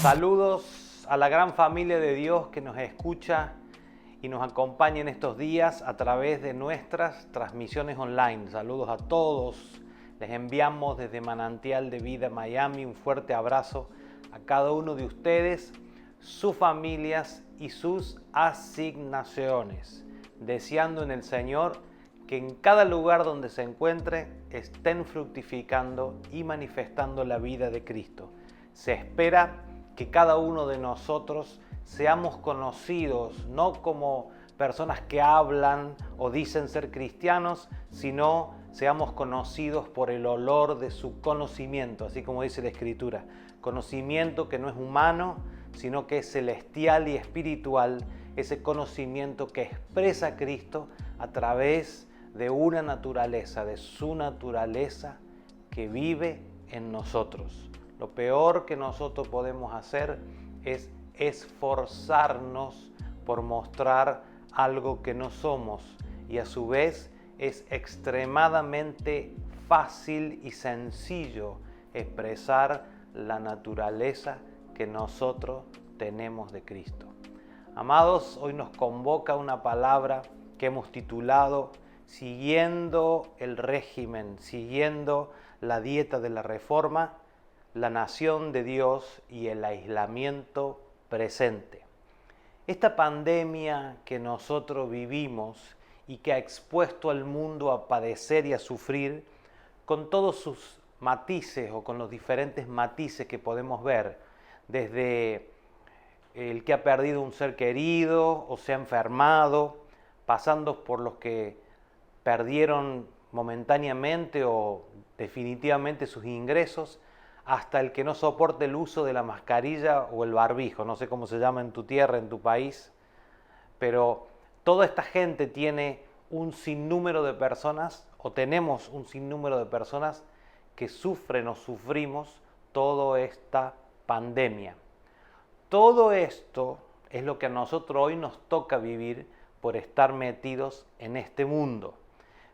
Saludos a la gran familia de Dios que nos escucha y nos acompaña en estos días a través de nuestras transmisiones online. Saludos a todos. Les enviamos desde Manantial de Vida Miami un fuerte abrazo a cada uno de ustedes, sus familias y sus asignaciones, deseando en el Señor que en cada lugar donde se encuentre estén fructificando y manifestando la vida de Cristo. Se espera que cada uno de nosotros seamos conocidos no como personas que hablan o dicen ser cristianos, sino seamos conocidos por el olor de su conocimiento, así como dice la Escritura. Conocimiento que no es humano, sino que es celestial y espiritual, ese conocimiento que expresa a Cristo a través de una naturaleza, de su naturaleza que vive en nosotros. Lo peor que nosotros podemos hacer es esforzarnos por mostrar algo que no somos, y a su vez es extremadamente fácil y sencillo expresar la naturaleza que nosotros tenemos de Cristo. Amados, hoy nos convoca una palabra que hemos titulado Siguiendo el régimen, siguiendo la dieta de la Reforma, la nación de Dios y el aislamiento presente. Esta pandemia que nosotros vivimos y que ha expuesto al mundo a padecer y a sufrir, con todos sus matices o con los diferentes matices que podemos ver, desde el que ha perdido un ser querido o se ha enfermado, pasando por los que perdieron momentáneamente o definitivamente sus ingresos, hasta el que no soporta el uso de la mascarilla o el barbijo, no sé cómo se llama en tu tierra, en tu país, pero toda esta gente tiene un sinnúmero de personas, o tenemos un sinnúmero de personas que sufren o sufrimos toda esta pandemia. Todo esto es lo que a nosotros hoy nos toca vivir por estar metidos en este mundo.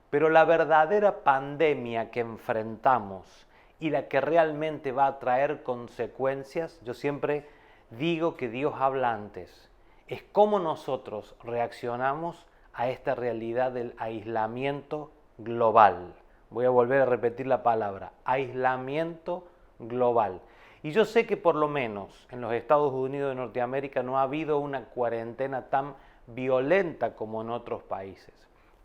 Pero la verdadera pandemia que enfrentamos y la que realmente va a traer consecuencias, yo siempre digo que Dios habla antes, es cómo nosotros reaccionamos a esta realidad del aislamiento global. Voy a volver a repetir la palabra, aislamiento global. Y yo sé que por lo menos en los Estados Unidos de Norteamérica no ha habido una cuarentena tan violenta como en otros países.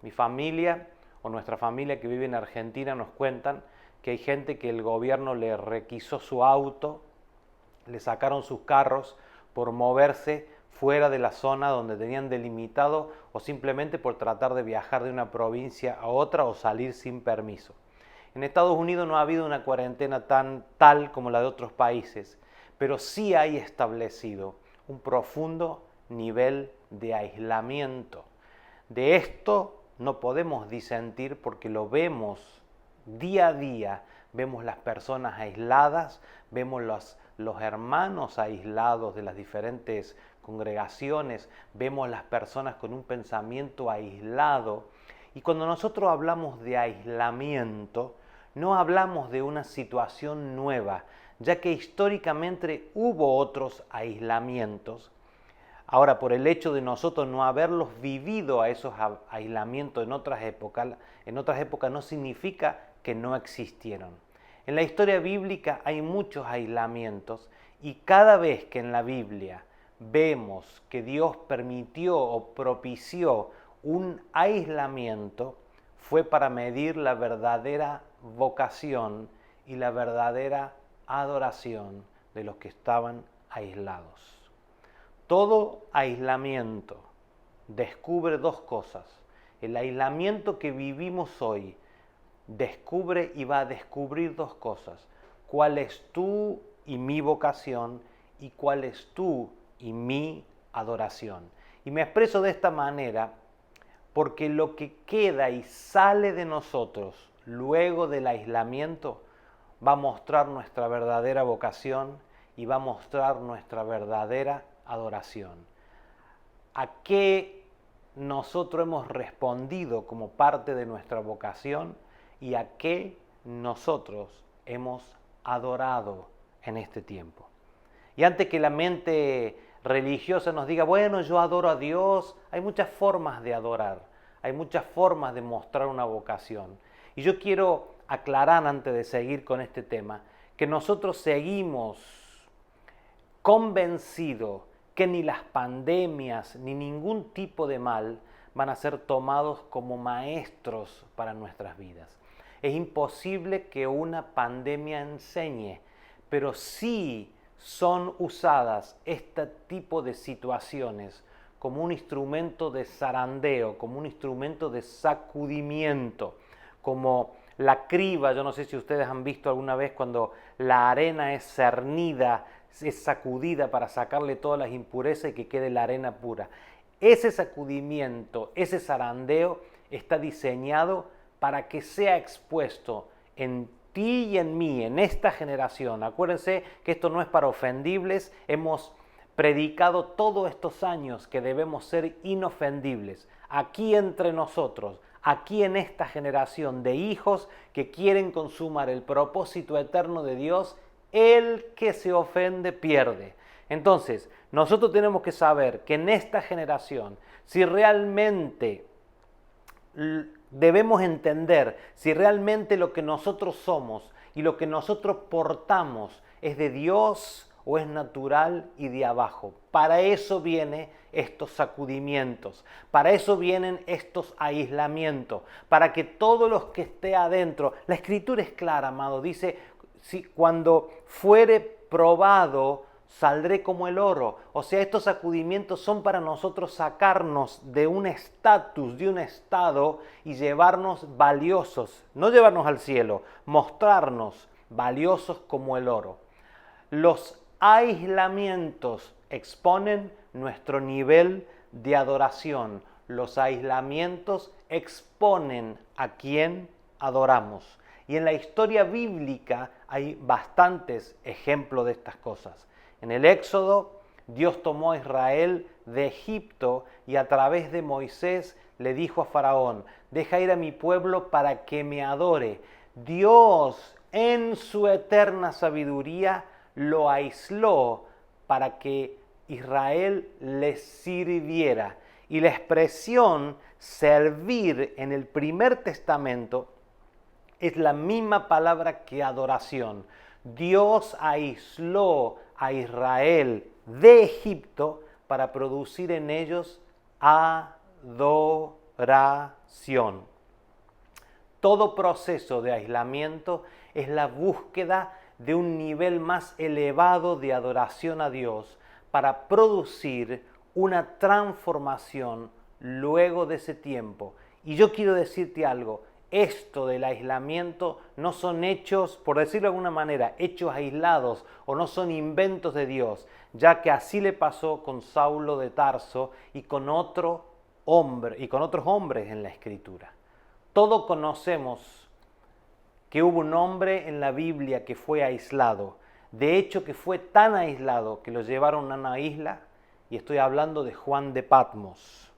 Mi familia o nuestra familia que vive en Argentina nos cuentan que hay gente que el gobierno le requisó su auto, le sacaron sus carros por moverse fuera de la zona donde tenían delimitado o simplemente por tratar de viajar de una provincia a otra o salir sin permiso. En Estados Unidos no ha habido una cuarentena tal como la de otros países, pero sí hay establecido un profundo nivel de aislamiento. De esto no podemos disentir porque lo vemos día a día, vemos las personas aisladas, vemos los hermanos aislados de las diferentes congregaciones, vemos las personas con un pensamiento aislado. Y cuando nosotros hablamos de aislamiento, no hablamos de una situación nueva, ya que históricamente hubo otros aislamientos. Ahora, por el hecho de nosotros no haberlos vivido a esos aislamientos en otras épocas no significa que no existieron. En la historia bíblica hay muchos aislamientos y cada vez que en la Biblia vemos que Dios permitió o propició un aislamiento, fue para medir la verdadera vocación y la verdadera adoración de los que estaban aislados. Todo aislamiento descubre dos cosas. El aislamiento que vivimos hoy descubre y va a descubrir dos cosas. ¿Cuál es tu y mi vocación y cuál es tu y mi adoración? Y me expreso de esta manera porque lo que queda y sale de nosotros luego del aislamiento va a mostrar nuestra verdadera vocación y va a mostrar nuestra verdadera adoración. ¿A qué nosotros hemos respondido como parte de nuestra vocación y a qué nosotros hemos adorado en este tiempo? Y antes que la mente religiosa nos diga, bueno, yo adoro a Dios, hay muchas formas de adorar, hay muchas formas de mostrar una vocación. Y yo quiero aclarar antes de seguir con este tema, que nosotros seguimos convencidos que ni las pandemias ni ningún tipo de mal van a ser tomados como maestros para nuestras vidas. Es imposible que una pandemia enseñe, pero sí son usadas este tipo de situaciones como un instrumento de zarandeo, como un instrumento de sacudimiento, como la criba. Yo no sé si ustedes han visto alguna vez cuando la arena es cernida, es sacudida para sacarle todas las impurezas y que quede la arena pura. Ese sacudimiento, ese zarandeo está diseñado para que sea expuesto en ti y en mí, en esta generación. Acuérdense que esto no es para ofendibles. Hemos predicado todos estos años que debemos ser inofendibles. Aquí entre nosotros, aquí en esta generación de hijos que quieren consumar el propósito eterno de Dios, el que se ofende pierde. Entonces, nosotros tenemos que saber que en esta generación, si realmente debemos entender, si realmente lo que nosotros somos y lo que nosotros portamos es de Dios o es natural y de abajo. Para eso vienen estos sacudimientos, para eso vienen estos aislamientos, para que todos los que esté adentro, la Escritura es clara, amado, dice, si cuando fuere probado, saldré como el oro. O sea, estos sacudimientos son para nosotros sacarnos de un estatus, de un estado y llevarnos valiosos, no llevarnos al cielo, mostrarnos valiosos como el oro. Los aislamientos exponen nuestro nivel de adoración. Los aislamientos exponen a quien adoramos. Y en la historia bíblica hay bastantes ejemplos de estas cosas. En el Éxodo, Dios tomó a Israel de Egipto y a través de Moisés le dijo a Faraón, deja ir a mi pueblo para que me adore. Dios, en su eterna sabiduría, lo aisló para que Israel le sirviera. Y la expresión servir en el Primer Testamento es la misma palabra que adoración. Dios aisló a Israel de Egipto para producir en ellos adoración. Todo proceso de aislamiento es la búsqueda de un nivel más elevado de adoración a Dios para producir una transformación luego de ese tiempo. Y yo quiero decirte algo, esto del aislamiento no son hechos, por decirlo de alguna manera, hechos aislados o no son inventos de Dios, ya que así le pasó con Saulo de Tarso y con otros hombres en la Escritura. Todos conocemos que hubo un hombre en la Biblia que fue aislado. De hecho, que fue tan aislado que lo llevaron a una isla, y estoy hablando de Juan de Patmos.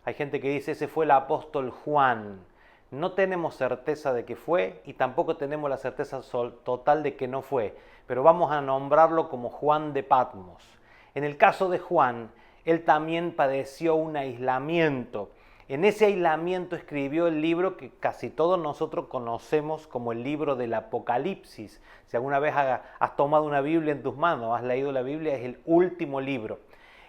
Hay gente que dice, ese fue el apóstol Juan. No tenemos certeza de que fue y tampoco tenemos la certeza total de que no fue, pero vamos a nombrarlo como Juan de Patmos. En el caso de Juan, él también padeció un aislamiento. En ese aislamiento escribió el libro que casi todos nosotros conocemos como el libro del Apocalipsis. Si alguna vez has tomado una Biblia en tus manos, has leído la Biblia, es el último libro.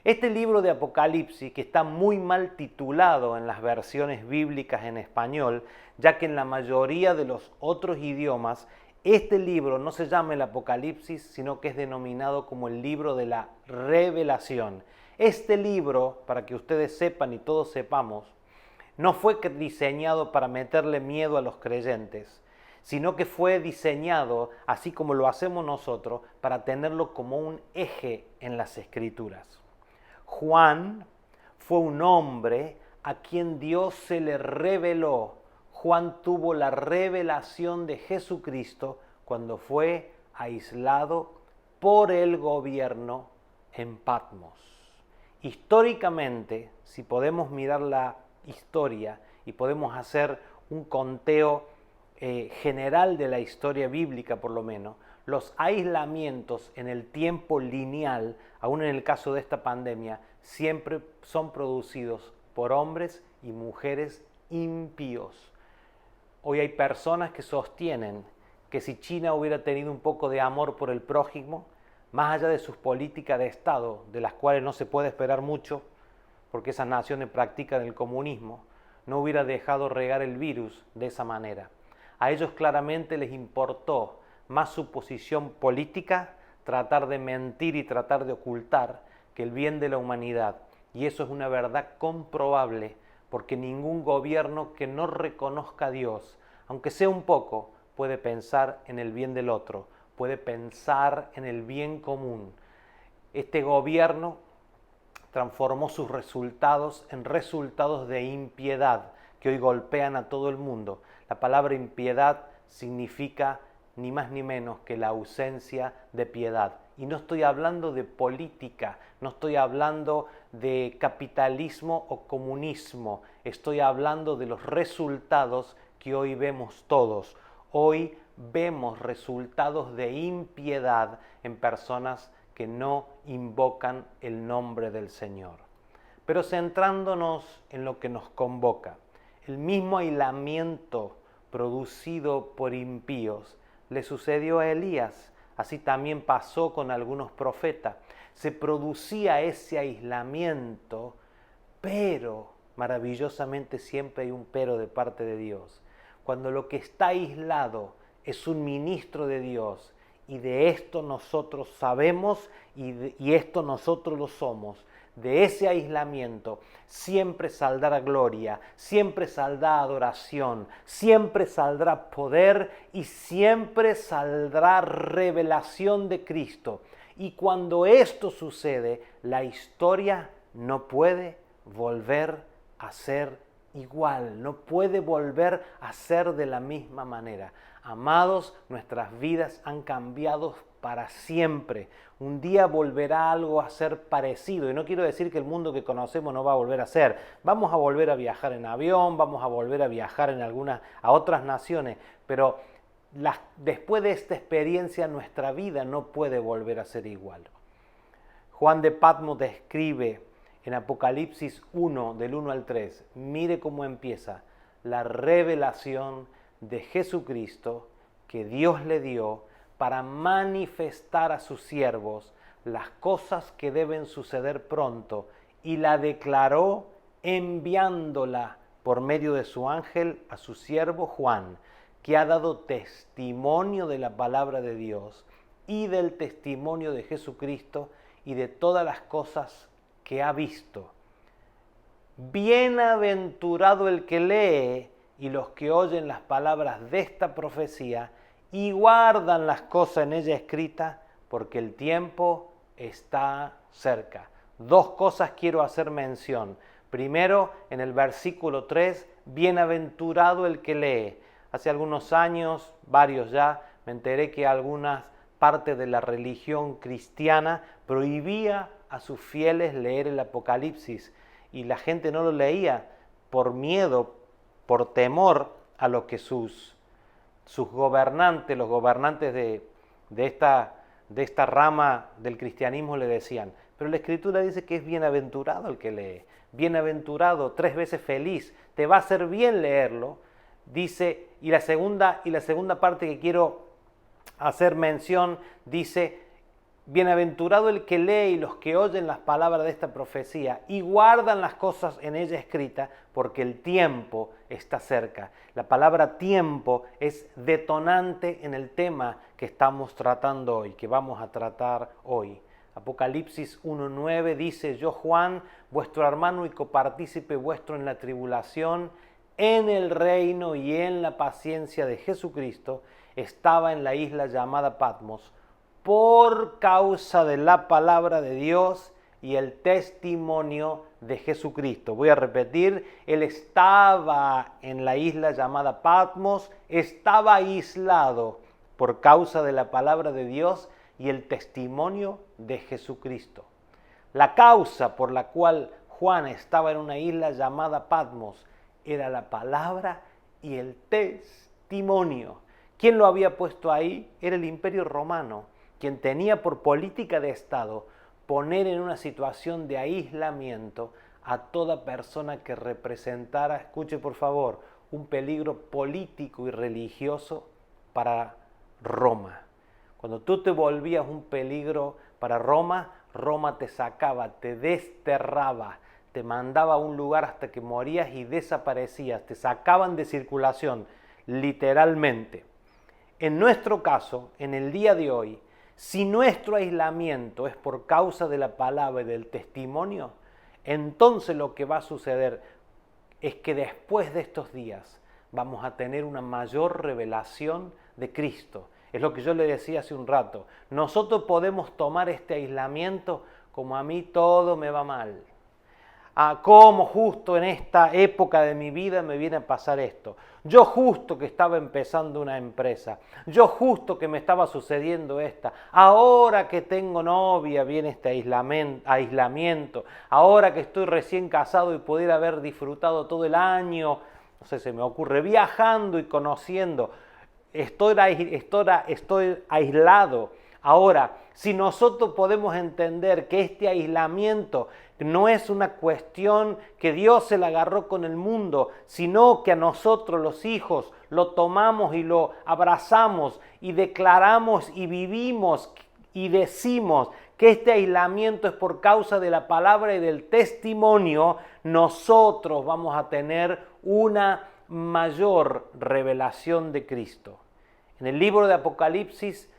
Este libro de Apocalipsis, que está muy mal titulado en las versiones bíblicas en español, ya que en la mayoría de los otros idiomas, este libro no se llama el Apocalipsis, sino que es denominado como el libro de la revelación. Este libro, para que ustedes sepan y todos sepamos, no fue diseñado para meterle miedo a los creyentes, sino que fue diseñado, así como lo hacemos nosotros, para tenerlo como un eje en las Escrituras. Juan fue un hombre a quien Dios se le reveló. Juan tuvo la revelación de Jesucristo cuando fue aislado por el gobierno en Patmos. Históricamente, si podemos mirar la historia y podemos hacer un conteo general de la historia bíblica por lo menos, los aislamientos en el tiempo lineal, aún en el caso de esta pandemia, siempre son producidos por hombres y mujeres impíos. Hoy hay personas que sostienen que si China hubiera tenido un poco de amor por el prójimo, más allá de sus políticas de Estado, de las cuales no se puede esperar mucho, porque esas naciones practican el comunismo, no hubiera dejado regar el virus de esa manera. A ellos claramente les importó más su posición política, tratar de mentir y tratar de ocultar, que el bien de la humanidad. Y eso es una verdad comprobable, porque ningún gobierno que no reconozca a Dios, aunque sea un poco, puede pensar en el bien del otro, puede pensar en el bien común. Este gobierno transformó sus resultados en resultados de impiedad que hoy golpean a todo el mundo. La palabra impiedad significa ni más ni menos que la ausencia de piedad. Y no estoy hablando de política, no estoy hablando de capitalismo o comunismo, estoy hablando de los resultados que hoy vemos todos. Hoy vemos resultados de impiedad en personas que no invocan el nombre del Señor. Pero centrándonos en lo que nos convoca, el mismo aislamiento producido por impíos le sucedió a Elías, así también pasó con algunos profetas. Se producía ese aislamiento, pero maravillosamente siempre hay un pero de parte de Dios. Cuando lo que está aislado es un ministro de Dios, y de esto nosotros sabemos y esto nosotros lo somos, de ese aislamiento siempre saldrá gloria, siempre saldrá adoración, siempre saldrá poder y siempre saldrá revelación de Cristo. Y cuando esto sucede, la historia no puede volver a ser igual, no puede volver a ser de la misma manera. Amados, nuestras vidas han cambiado para siempre. Un día volverá algo a ser parecido. Y no quiero decir que el mundo que conocemos no va a volver a ser. Vamos a volver a viajar en avión, vamos a volver a viajar a otras naciones. Pero después de esta experiencia, nuestra vida no puede volver a ser igual. Juan de Patmos describe en Apocalipsis 1, del 1 al 3, mire cómo empieza la revelación de Jesucristo que Dios le dio para manifestar a sus siervos las cosas que deben suceder pronto, y la declaró enviándola por medio de su ángel a su siervo Juan, que ha dado testimonio de la palabra de Dios y del testimonio de Jesucristo y de todas las cosas que ha visto. Bienaventurado el que lee y los que oyen las palabras de esta profecía y guardan las cosas en ella escritas, porque el tiempo está cerca. Dos cosas quiero hacer mención. Primero, en el versículo 3, bienaventurado el que lee. Hace algunos años, varios ya, me enteré que algunas partes de la religión cristiana prohibía a sus fieles leer el Apocalipsis, y la gente no lo leía por miedo, por temor a lo que sus gobernantes, los gobernantes de esta rama del cristianismo le decían. Pero la Escritura dice que es bienaventurado el que lee, bienaventurado, 3 veces feliz, te va a hacer bien leerlo. Dice, y la segunda parte que quiero hacer mención, dice, bienaventurado el que lee y los que oyen las palabras de esta profecía y guardan las cosas en ella escritas, porque el tiempo está cerca. La palabra tiempo es detonante en el tema que estamos tratando hoy, que vamos a tratar hoy. Apocalipsis 1:9 dice, yo Juan, vuestro hermano y copartícipe vuestro en la tribulación, en el reino y en la paciencia de Jesucristo, estaba en la isla llamada Patmos, por causa de la palabra de Dios y el testimonio de Jesucristo. Voy a repetir, él estaba en la isla llamada Patmos, estaba aislado por causa de la palabra de Dios y el testimonio de Jesucristo. La causa por la cual Juan estaba en una isla llamada Patmos era la palabra y el testimonio. ¿Quién lo había puesto ahí? Era el Imperio Romano, quien tenía por política de Estado poner en una situación de aislamiento a toda persona que representara, escuche por favor, un peligro político y religioso para Roma. Cuando tú te volvías un peligro para Roma, Roma te sacaba, te desterraba, te mandaba a un lugar hasta que morías y desaparecías, te sacaban de circulación, literalmente. En nuestro caso, en el día de hoy, si nuestro aislamiento es por causa de la palabra y del testimonio, entonces lo que va a suceder es que después de estos días vamos a tener una mayor revelación de Cristo. Es lo que yo le decía hace un rato. Nosotros podemos tomar este aislamiento como a mí todo me va mal. Cómo justo en esta época de mi vida me viene a pasar esto. Yo justo que estaba empezando una empresa. Yo justo que me estaba sucediendo esta. Ahora que tengo novia viene este aislamiento. Ahora que estoy recién casado y pudiera haber disfrutado todo el año, no sé, se me ocurre, viajando y conociendo. Estoy aislado. Ahora, si nosotros podemos entender que este aislamiento no es una cuestión que Dios se la agarró con el mundo, sino que a nosotros los hijos lo tomamos y lo abrazamos y declaramos y vivimos y decimos que este aislamiento es por causa de la palabra y del testimonio, nosotros vamos a tener una mayor revelación de Cristo. En el libro de Apocalipsis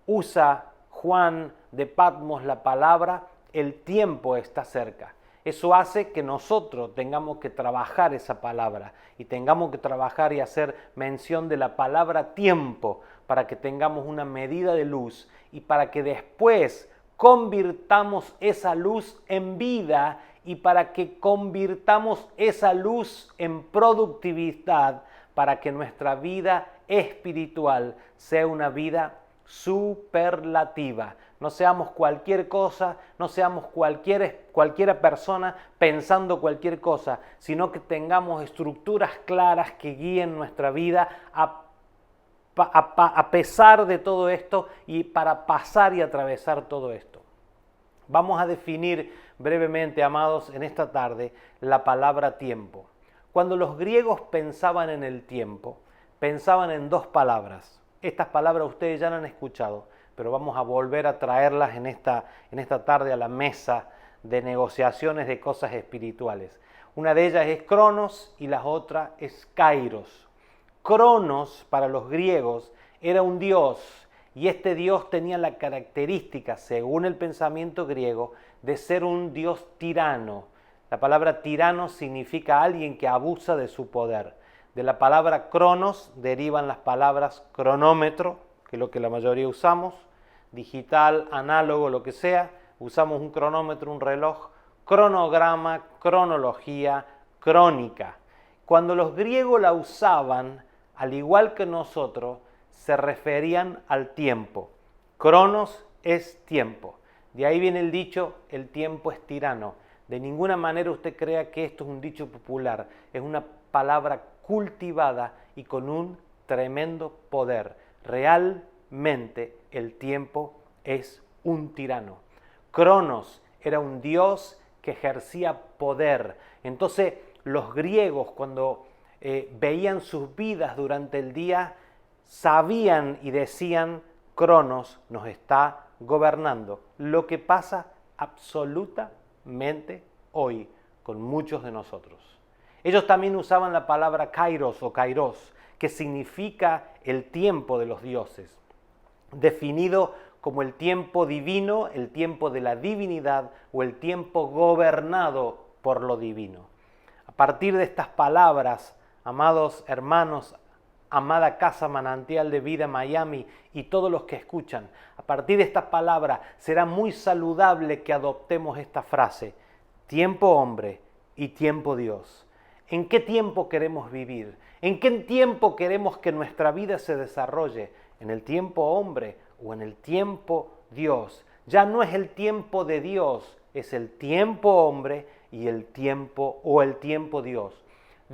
usa Juan de Patmos la palabra el tiempo está cerca. Eso hace que nosotros tengamos que trabajar esa palabra y tengamos que trabajar y hacer mención de la palabra tiempo para que tengamos una medida de luz y para que después convirtamos esa luz en vida y para que convirtamos esa luz en productividad para que nuestra vida espiritual sea una vida superlativa. No seamos cualquier cosa, no seamos cualquiera persona pensando cualquier cosa, sino que tengamos estructuras claras que guíen nuestra vida a pesar de todo esto y para pasar y atravesar todo esto. Vamos a definir brevemente, amados, en esta tarde la palabra tiempo. Cuando los griegos pensaban en el tiempo, pensaban en dos palabras. Estas palabras ustedes ya no han escuchado, pero vamos a volver a traerlas en esta tarde a la mesa de negociaciones de cosas espirituales. Una de ellas es Cronos y la otra es Kairos. Cronos para los griegos era un dios y este dios tenía la característica, según el pensamiento griego, de ser un dios tirano. La palabra tirano significa alguien que abusa de su poder. De la palabra cronos derivan las palabras cronómetro, que es lo que la mayoría usamos, digital, análogo, lo que sea, usamos un cronómetro, un reloj, cronograma, cronología, crónica. Cuando los griegos la usaban, al igual que nosotros, se referían al tiempo. Cronos es tiempo. De ahí viene el dicho, el tiempo es tirano. De ninguna manera usted crea que esto es un dicho popular, es una palabra cultivada y con un tremendo poder. Realmente el tiempo es un tirano. Cronos era un dios que ejercía poder. Entonces los griegos cuando veían sus vidas durante el día, sabían y decían, Cronos nos está gobernando. Lo que pasa absolutamente hoy con muchos de nosotros. Ellos también usaban la palabra kairos o kairos, que significa el tiempo de los dioses, definido como el tiempo divino, el tiempo de la divinidad o el tiempo gobernado por lo divino. A partir de estas palabras, amados hermanos, amada Casa Manantial de Vida Miami y todos los que escuchan, a partir de estas palabras será muy saludable que adoptemos esta frase, tiempo hombre y tiempo Dios. ¿En qué tiempo queremos vivir? ¿En qué tiempo queremos que nuestra vida se desarrolle? ¿En el tiempo hombre o en el tiempo Dios? Ya no es el tiempo de Dios, es el tiempo hombre y el tiempo Dios.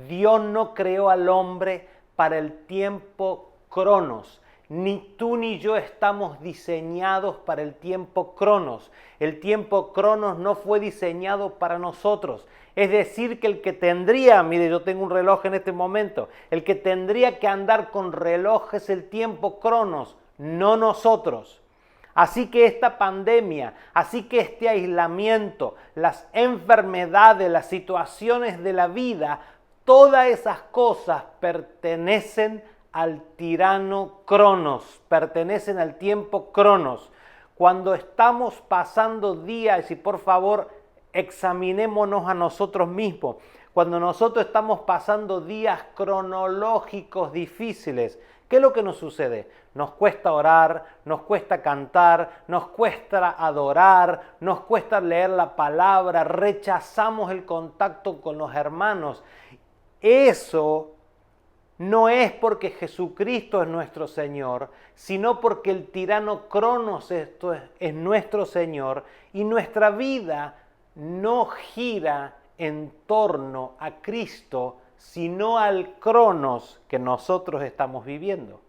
Dios no creó al hombre para el tiempo Cronos. Ni tú ni yo estamos diseñados para el tiempo Cronos. El tiempo Cronos no fue diseñado para nosotros. Es decir, que el que tendría, mire, yo tengo un reloj en este momento, el que tendría que andar con reloj es el tiempo Cronos, no nosotros. Así que esta pandemia, así que este aislamiento, las enfermedades, las situaciones de la vida, todas esas cosas pertenecen al tirano Cronos, pertenecen al tiempo Cronos. Cuando estamos pasando días, y por favor examinémonos a nosotros mismos, cuando nosotros estamos pasando días cronológicos difíciles, ¿qué es lo que nos sucede? Nos cuesta orar, nos cuesta cantar, nos cuesta adorar, nos cuesta leer la palabra, rechazamos el contacto con los hermanos. Eso no es porque Jesucristo es nuestro Señor, sino porque el tirano Cronos es nuestro Señor y nuestra vida no gira en torno a Cristo, sino al Cronos que nosotros estamos viviendo.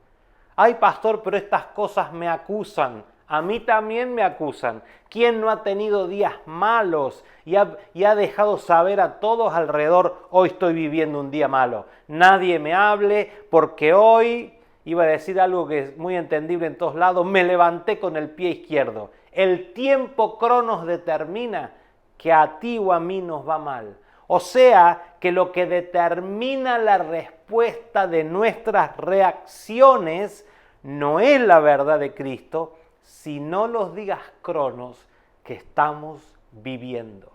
Ay, pastor, pero estas cosas me acusan. A mí también me acusan. ¿Quién no ha tenido días malos y ha dejado saber a todos alrededor, hoy estoy viviendo un día malo? Nadie me hable porque hoy, iba a decir algo que es muy entendible en todos lados, me levanté con el pie izquierdo. El tiempo Cronos determina que a ti o a mí nos va mal. O sea, que lo que determina la respuesta de nuestras reacciones no es la verdad de Cristo, sino los días Cronos que estamos viviendo.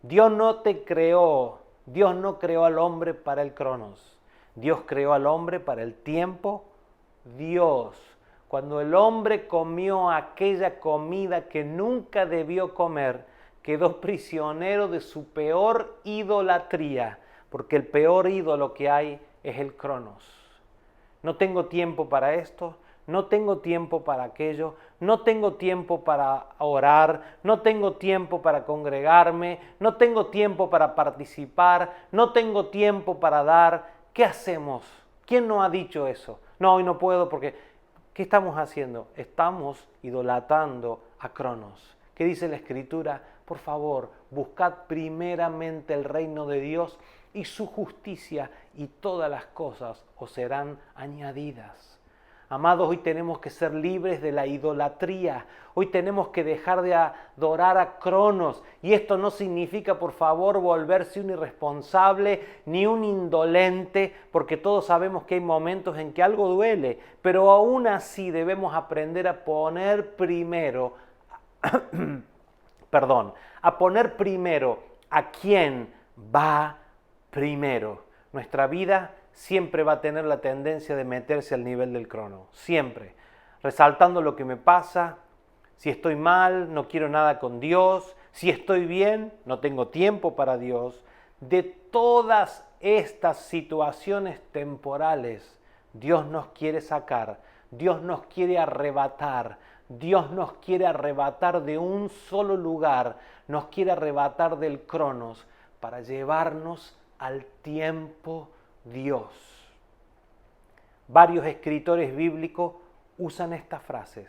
Dios no creó al hombre para el Cronos. Dios creó al hombre para el tiempo Dios. Cuando el hombre comió aquella comida que nunca debió comer, quedó prisionero de su peor idolatría, porque el peor ídolo que hay es el Cronos. No tengo tiempo para esto, no tengo tiempo para aquello, no tengo tiempo para orar, no tengo tiempo para congregarme, no tengo tiempo para participar, no tengo tiempo para dar. ¿Qué hacemos? ¿Quién no ha dicho eso? No, hoy no puedo porque... ¿Qué estamos haciendo? Estamos idolatrando a Cronos. ¿Qué dice la Escritura? Por favor, buscad primeramente el reino de Dios y su justicia, y todas las cosas os serán añadidas. Amados, hoy tenemos que ser libres de la idolatría. Hoy tenemos que dejar de adorar a Cronos. Y esto no significa, por favor, volverse un irresponsable ni un indolente, porque todos sabemos que hay momentos en que algo duele. Pero aún así debemos aprender a poner primero, a poner primero a quién va primero. Nuestra vida siempre va a tener la tendencia de meterse al nivel del crono, siempre, resaltando lo que me pasa. Si estoy mal, no quiero nada con Dios. Si estoy bien, no tengo tiempo para Dios. De todas estas situaciones temporales, Dios nos quiere sacar, Dios nos quiere arrebatar, Dios nos quiere arrebatar de un solo lugar, nos quiere arrebatar del cronos para llevarnos al tiempo Dios. Varios escritores bíblicos usan estas frases.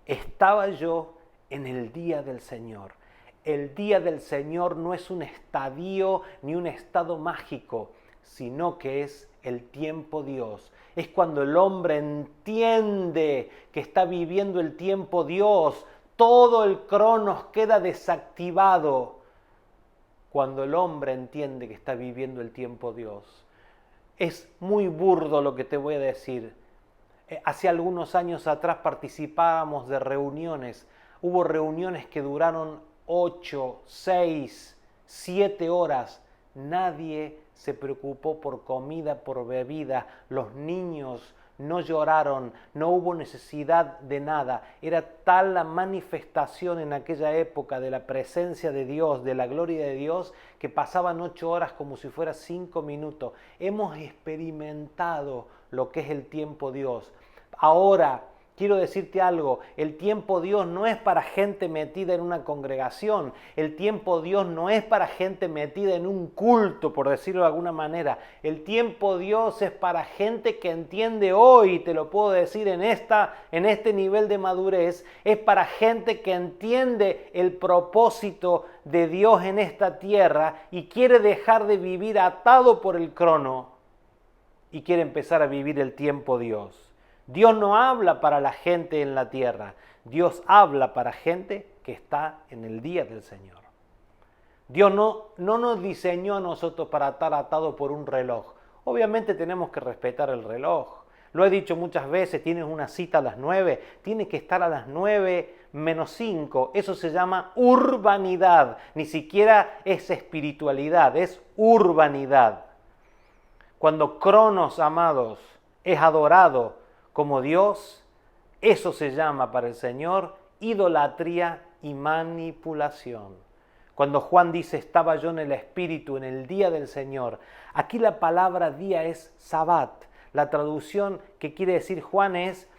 Estaba yo en el día del Señor. El día del Señor no es un estadio ni un estado mágico, sino que es el tiempo Dios. Es cuando el hombre entiende que está viviendo el tiempo Dios. Todo el cronos queda desactivado cuando el hombre entiende que está viviendo el tiempo Dios. Es muy burdo lo que te voy a decir. Hace algunos años atrás participábamos de reuniones. Hubo reuniones que duraron 8, 6, 7 horas. Nadie se preocupó por comida, por bebida. Los niños no lloraron, no hubo necesidad de nada. Era tal la manifestación en aquella época de la presencia de Dios, de la gloria de Dios, que pasaban 8 horas como si fuera 5 minutos. Hemos experimentado lo que es el tiempo Dios. Ahora, Quiero decirte algo, el tiempo Dios no es para gente metida en una congregación, el tiempo Dios no es para gente metida en un culto, por decirlo de alguna manera. El tiempo Dios es para gente que entiende hoy, te lo puedo decir en este nivel de madurez, es para gente que entiende el propósito de Dios en esta tierra y quiere dejar de vivir atado por el crono y quiere empezar a vivir el tiempo Dios. Dios no habla para la gente en la tierra, Dios habla para gente que está en el día del Señor. Dios no nos diseñó a nosotros para estar atados por un reloj. Obviamente tenemos que respetar el reloj. Lo he dicho muchas veces, tienes una cita a las 9, tienes que estar a las 9 menos 5. Eso se llama urbanidad, ni siquiera es espiritualidad, es urbanidad. Cuando Cronos, amados, es adorado como Dios, eso se llama para el Señor idolatría y manipulación. Cuando Juan dice, estaba yo en el Espíritu en el día del Señor, aquí la palabra día es Sabbat. La traducción que quiere decir Juan es,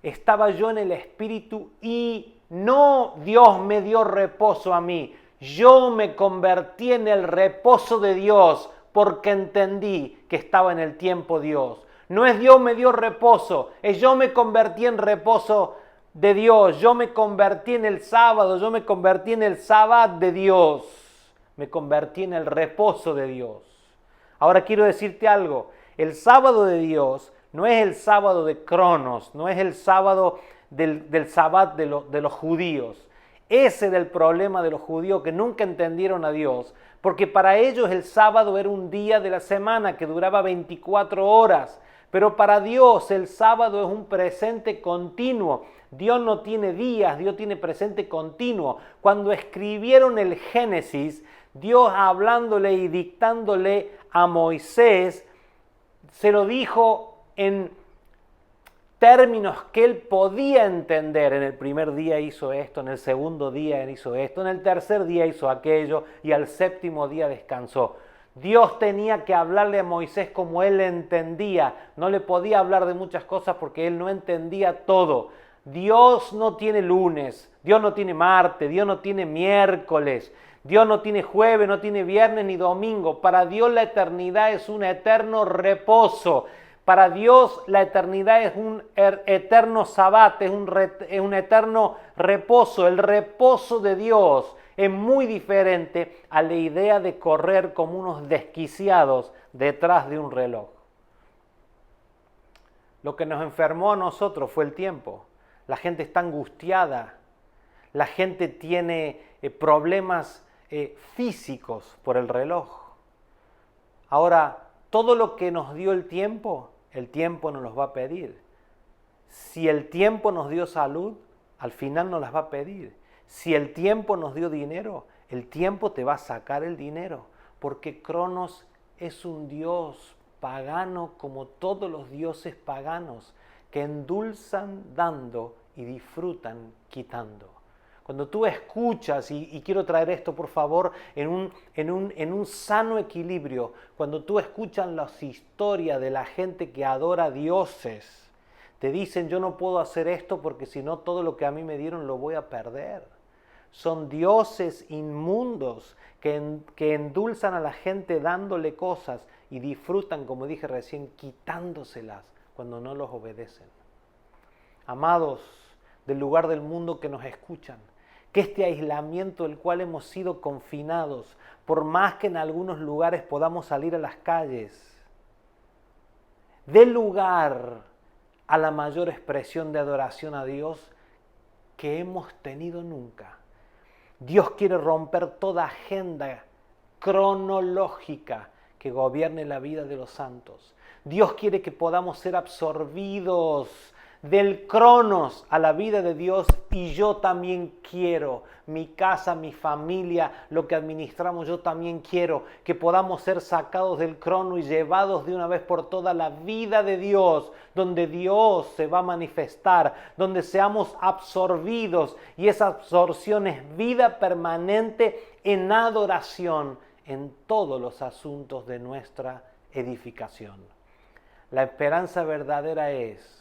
estaba yo en el Espíritu y no Dios me dio reposo a mí. Yo me convertí en el reposo de Dios porque entendí que estaba en el tiempo Dios. No es Dios me dio reposo, es yo me convertí en reposo de Dios, yo me convertí en el sábado, yo me convertí en el Sabbat de Dios, me convertí en el reposo de Dios. Ahora quiero decirte algo, el sábado de Dios no es el sábado de Cronos, no es el sábado del Sabbat de los judíos. Ese era el problema de los judíos que nunca entendieron a Dios, porque para ellos el sábado era un día de la semana que duraba 24 horas. Pero para Dios el sábado es un presente continuo. Dios no tiene días, Dios tiene presente continuo. Cuando escribieron el Génesis, Dios hablándole y dictándole a Moisés, se lo dijo en términos que él podía entender. En el primer día hizo esto, en el segundo día hizo esto, en el tercer día hizo aquello y al séptimo día descansó. Dios tenía que hablarle a Moisés como él entendía. No le podía hablar de muchas cosas porque él no entendía todo. Dios no tiene lunes, Dios no tiene martes, Dios no tiene miércoles, Dios no tiene jueves, no tiene viernes ni domingo. Para Dios la eternidad es un eterno reposo. Para Dios la eternidad es un eterno sabbat, es un eterno reposo. El reposo de Dios es muy diferente a la idea de correr como unos desquiciados detrás de un reloj. Lo que nos enfermó a nosotros fue el tiempo. La gente está angustiada, la gente tiene problemas físicos por el reloj. Ahora, todo lo que nos dio el tiempo nos los va a pedir. Si el tiempo nos dio salud, al final nos las va a pedir. Si el tiempo nos dio dinero, el tiempo te va a sacar el dinero, porque Cronos es un dios pagano como todos los dioses paganos, que endulzan dando y disfrutan quitando. Cuando tú escuchas, y quiero traer esto por favor en un sano equilibrio, cuando tú escuchas las historias de la gente que adora dioses, te dicen yo no puedo hacer esto porque si no todo lo que a mí me dieron lo voy a perder. Son dioses inmundos que endulzan a la gente dándole cosas y disfrutan, como dije recién, quitándoselas cuando no los obedecen. Amados del lugar del mundo que nos escuchan, que este aislamiento del cual hemos sido confinados, por más que en algunos lugares podamos salir a las calles, dé lugar a la mayor expresión de adoración a Dios que hemos tenido nunca. Dios quiere romper toda agenda cronológica que gobierne la vida de los santos. Dios quiere que podamos ser absorbidos del cronos a la vida de Dios, y yo también quiero, mi casa, mi familia, lo que administramos, yo también quiero que podamos ser sacados del crono y llevados de una vez por todas a la vida de Dios, donde Dios se va a manifestar, donde seamos absorbidos, y esa absorción es vida permanente en adoración en todos los asuntos de nuestra edificación. La esperanza verdadera es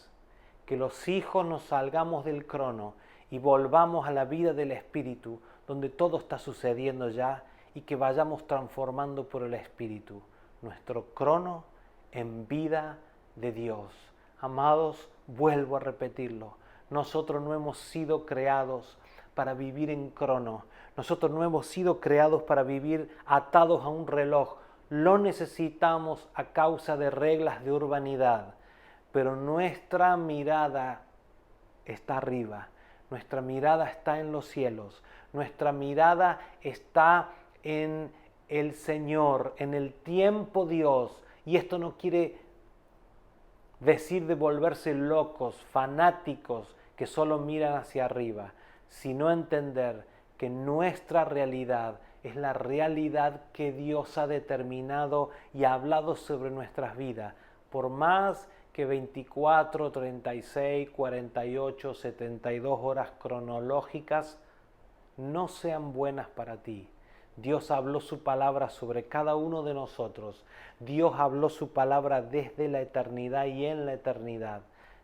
que los hijos nos salgamos del crono y volvamos a la vida del Espíritu, donde todo está sucediendo ya, y que vayamos transformando por el Espíritu nuestro crono en vida de Dios. Amados, vuelvo a repetirlo, nosotros no hemos sido creados para vivir en crono, nosotros no hemos sido creados para vivir atados a un reloj. Lo necesitamos a causa de reglas de urbanidad, pero nuestra mirada está arriba, nuestra mirada está en los cielos, nuestra mirada está en el Señor, en el tiempo Dios. Y esto no quiere decir de volverse locos, fanáticos, que solo miran hacia arriba, sino entender que nuestra realidad es la realidad que Dios ha determinado y ha hablado sobre nuestras vidas, por más que 24, 36, 48, 72 horas cronológicas no sean buenas para ti. Dios habló su palabra sobre cada uno de nosotros. Dios habló su palabra desde la eternidad y en la eternidad,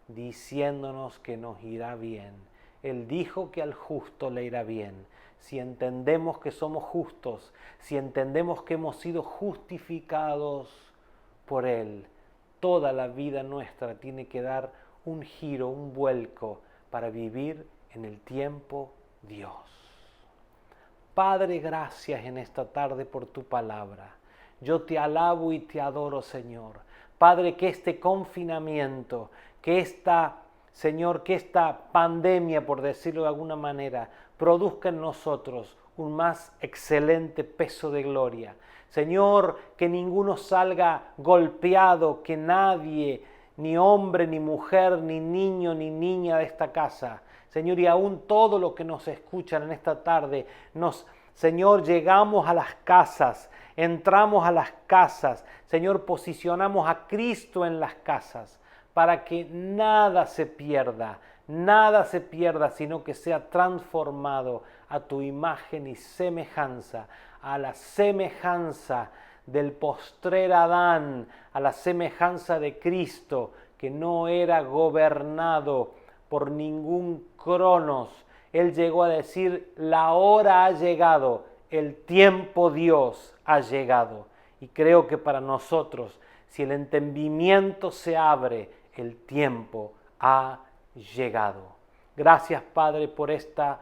diciéndonos que nos irá bien. Él dijo que al justo le irá bien. Si entendemos que somos justos, si entendemos que hemos sido justificados por Él, toda la vida nuestra tiene que dar un giro, un vuelco para vivir en el tiempo Dios. Padre, gracias en esta tarde por tu palabra. Yo te alabo y te adoro, Señor. Padre, que este confinamiento, que esta pandemia, por decirlo de alguna manera, produzca en nosotros un más excelente peso de gloria. Señor, que ninguno salga golpeado, que nadie, ni hombre, ni mujer, ni niño, ni niña de esta casa, Señor, y aún todos los que nos escuchan en esta tarde, Señor, llegamos a las casas, entramos a las casas, Señor, posicionamos a Cristo en las casas, para que nada se pierda, sino que sea transformado a tu imagen y semejanza, a la semejanza del postrer Adán, a la semejanza de Cristo, que no era gobernado por ningún cronos. Él llegó a decir, la hora ha llegado, el tiempo Dios ha llegado. Y creo que para nosotros, si el entendimiento se abre, el tiempo ha llegado. Gracias, Padre, por esta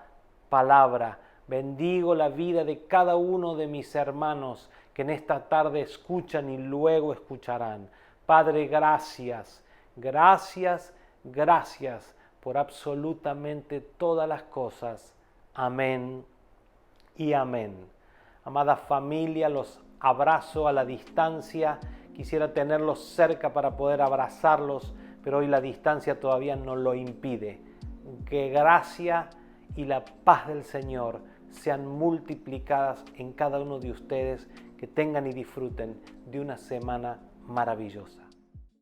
palabra. Bendigo la vida de cada uno de mis hermanos que en esta tarde escuchan y luego escucharán. Padre, gracias, gracias, gracias por absolutamente todas las cosas. Amén y amén. Amada familia, los abrazo a la distancia. Quisiera tenerlos cerca para poder abrazarlos, pero hoy la distancia todavía no lo impide. Que gracia y la paz del Señor sean multiplicadas en cada uno de ustedes, que tengan y disfruten de una semana maravillosa.